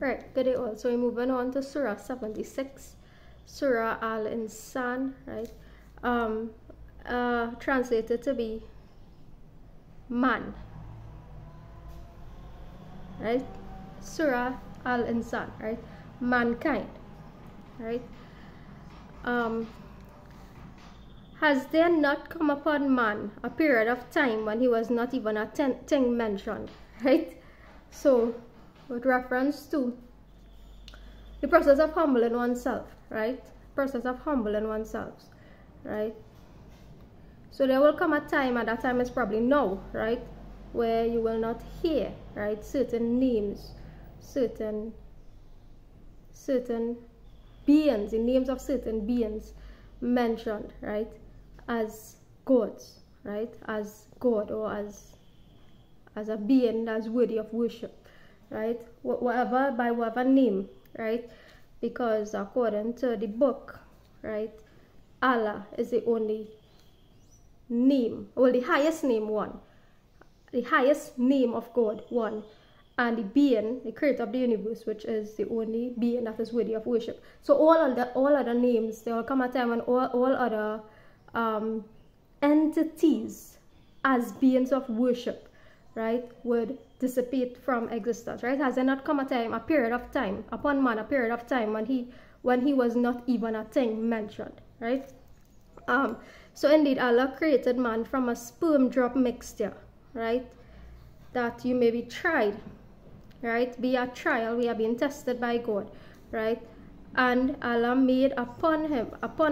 Right, good day all. So we're moving on to Surah 76, Surah al-Insan, right? Translated to be man, right? Surah al-Insan, right? Mankind, right? Has there not come upon man a period of time when he was not even a thing mentioned, right? So, with reference to the process of humbling oneself, right? Process of humbling oneself, right? So there will come a time, and that time is probably now, right? Where you will not hear, right? Certain names, certain beings, the names of certain beings mentioned, right? As gods, right? As God, or as a being that's worthy of worship, right? Whatever, by whatever name, right? Because according to the book, right, Allah is the only name, well, the highest name one, the highest name of God one, and the being, the creator of the universe, which is the only being that is worthy of worship. So all other names, there will come a time when all other entities as beings of worship, right, would dissipate from existence, right? Has there not come a period of time upon man, a period of time when he was not even a thing mentioned, right? So indeed, Allah created man from a sperm drop mixture, right? That you may be tried, right? Be a trial, we are being tested by God, right? And Allah made upon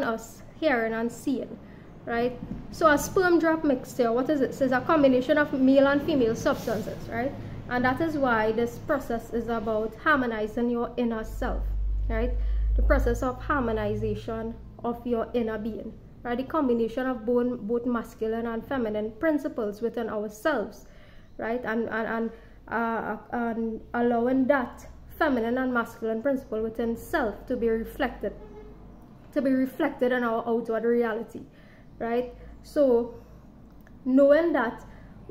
us, hearing and seeing, right? So a sperm drop mixture, what is it? It's a combination of male and female substances, right? And that is why this process is about harmonizing your inner self, right? The process of harmonization of your inner being, right? The combination of both masculine and feminine principles within ourselves, right? And allowing that feminine and masculine principle within self to be reflected in our outward reality, right? So knowing that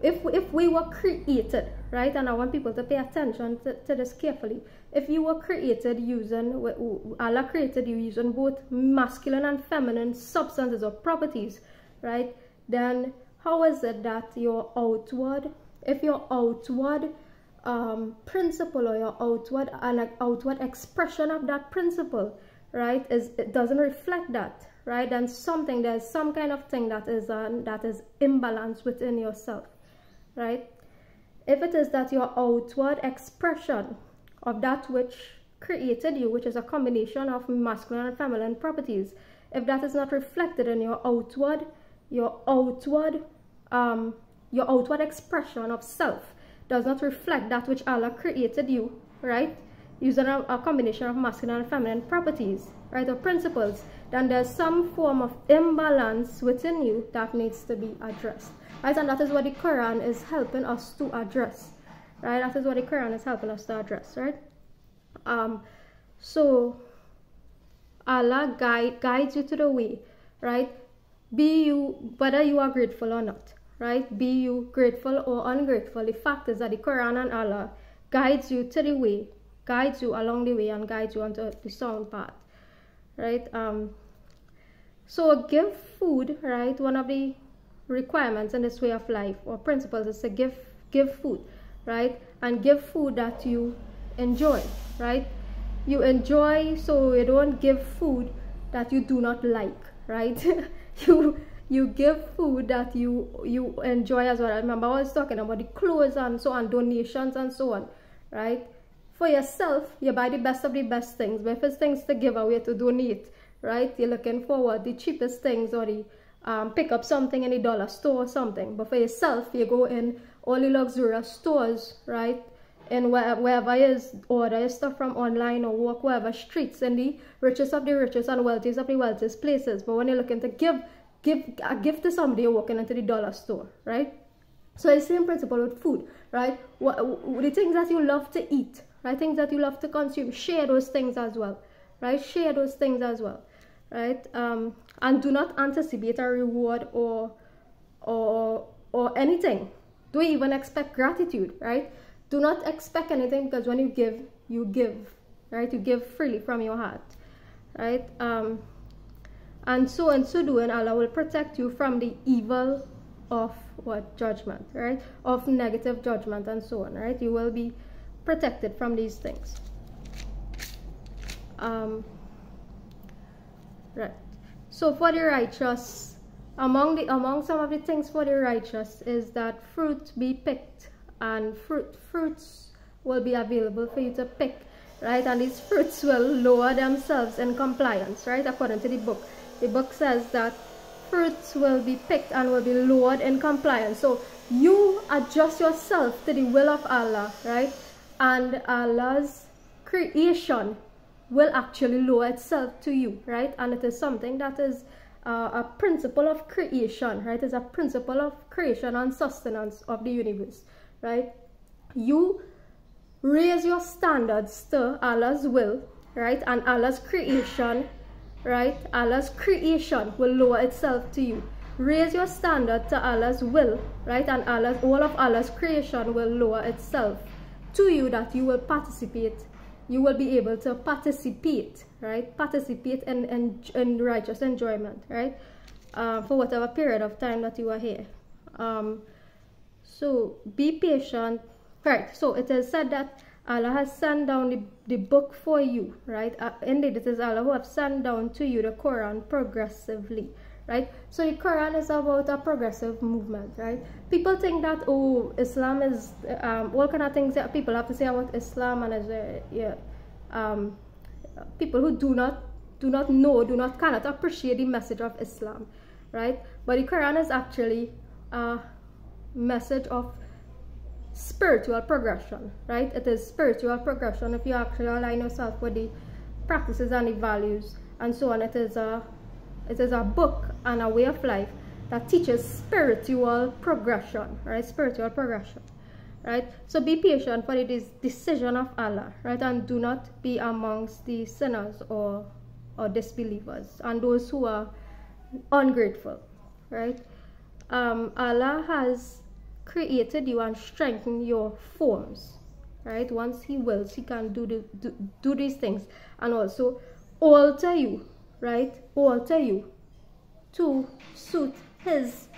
if we were created, right, and I want people to pay attention to this carefully, if you were created Allah created you using both masculine and feminine substances or properties, right, then how is it that your outward principle, or your outward expression of that principle, right, it doesn't reflect that, right? Then there's some kind of thing that is imbalanced within yourself, right? If it is that your outward expression of that which created you, which is a combination of masculine and feminine properties, if that is not reflected in your outward expression of self, does not reflect that which Allah created you, right, using a combination of masculine and feminine properties, right, or principles, then there's some form of imbalance within you that needs to be addressed, right? And that is what the Quran is helping us to address, right? That is what the Quran is helping us to address, right? So Allah guides you to the way, right? Whether you are grateful or not, right? Be you grateful or ungrateful, the fact is that the Quran and Allah guides you to the way, guides you along the way, and guides you onto the sound path, right? So give food, right? One of the requirements in this way of life or principles is to give food, right? And give food that you enjoy, right? You enjoy, so you don't give food that you do not like, right? you give food that you enjoy as well. I remember I was talking about the clothes and so on, donations and so on, right? For yourself, you buy the best of the best things, but if it's things to give away, to donate, right, you're looking forward the cheapest things, or the pick up something in the dollar store or something. But for yourself, you go in all the luxurious stores, right, and wherever you order your stuff from online, or walk wherever streets in the richest of the richest and wealthiest of the wealthiest places. But when you're looking to give a gift to somebody, you're walking into the dollar store, right? So it's the same principle with food, right? The things that you love to eat, right? Things that you love to consume, share those things as well, right? Share those things as well, right? And do not anticipate a reward or anything. Don't even expect gratitude, right? Do not expect anything, because when you give, you give, right? You give freely from your heart, right? And so in so doing, Allah will protect you from the evil of what? Judgment, right? Of negative judgment and so on, right? You will be protected from these things. Right. So for the righteous, among some of the things for the righteous is that fruit be picked, and fruits will be available for you to pick, right? And these fruits will lower themselves in compliance, right? According to the book. The book says that fruits will be picked and will be lowered in compliance. So you adjust yourself to the will of Allah, right? And Allah's creation will actually lower itself to you, right? And it is something that is a principle of creation, right? It's a principle of creation and sustenance of the universe, right? You raise your standards to Allah's will, right? And Allah's creation, right? Allah's creation will lower itself to you. Raise your standard to Allah's will, right? And all of Allah's creation will lower itself to you, that you will participate. You will be able to participate, right? Participate in righteous enjoyment, right? For whatever period of time that you are here. So be patient, right? So it is said that Allah has sent down the book for you, right? Indeed, it is Allah who has sent down to you the Quran progressively, right? So the Quran is about a progressive movement, right? People think that, oh, Islam is all kind of things that people have to say about Islam, and people who cannot appreciate the message of Islam, right? But the Quran is actually a message of spiritual progression, right? It is spiritual progression if you actually align yourself with the practices and the values and so on. It is a book and a way of life that teaches spiritual progression, right? Spiritual progression, right? So be patient for the decision of Allah, right? And do not be amongst the sinners or disbelievers and those who are ungrateful, right? Allah has created you and strengthened your forms, right? Once He wills, He can do these things, and also alter you, right? Alter you to suit His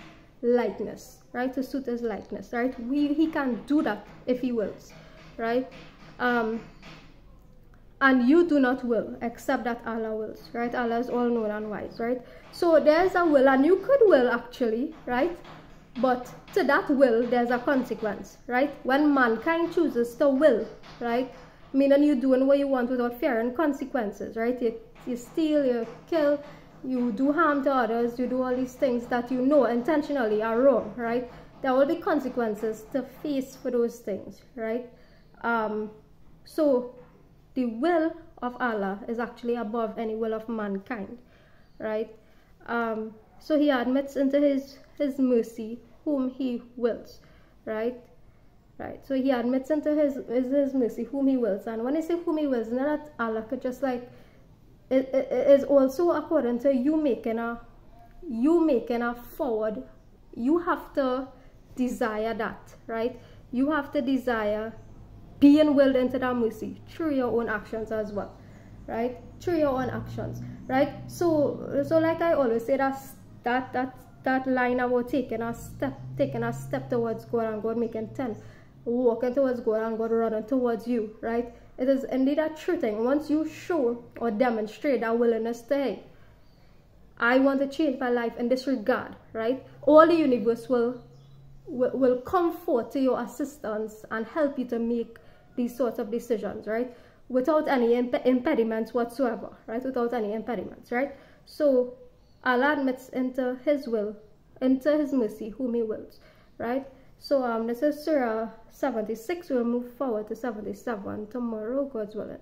likeness, right? To suit His likeness, right? He can do that if He wills, right? And you do not will except that Allah wills, right? Allah is all known and wise, right? So there's a will, and you could will actually, right? But to that will, there's a consequence, right? When mankind chooses to will, right? Meaning you doing what you want without fearing consequences, right? You steal, you kill, you do harm to others, you do all these things that you know intentionally are wrong, right? There will be consequences to face for those things, right? So the will of Allah is actually above any will of mankind, right? So He admits into His mercy whom He wills, right? So He admits into His mercy whom He wills. And when I say whom He wills, it's not that Allah could just like, it is also according to you making a forward. You have to desire that, right? You have to desire being willed into that mercy through your own actions as well, right? Through your own actions, right? So like I always say, that line about taking a step towards God and God making 10, walking towards God and God running towards you, right? It is indeed a true thing. Once you show or demonstrate that willingness to, hey, I want to change my life in this regard, right? All the universe will come forth to your assistance and help you to make these sorts of decisions, right? Without any impediments whatsoever, right? Without any impediments, right? So Allah admits into His will, into His mercy, whom He wills, right? So this is Surah 76. We'll move forward to 77 tomorrow, God's willing.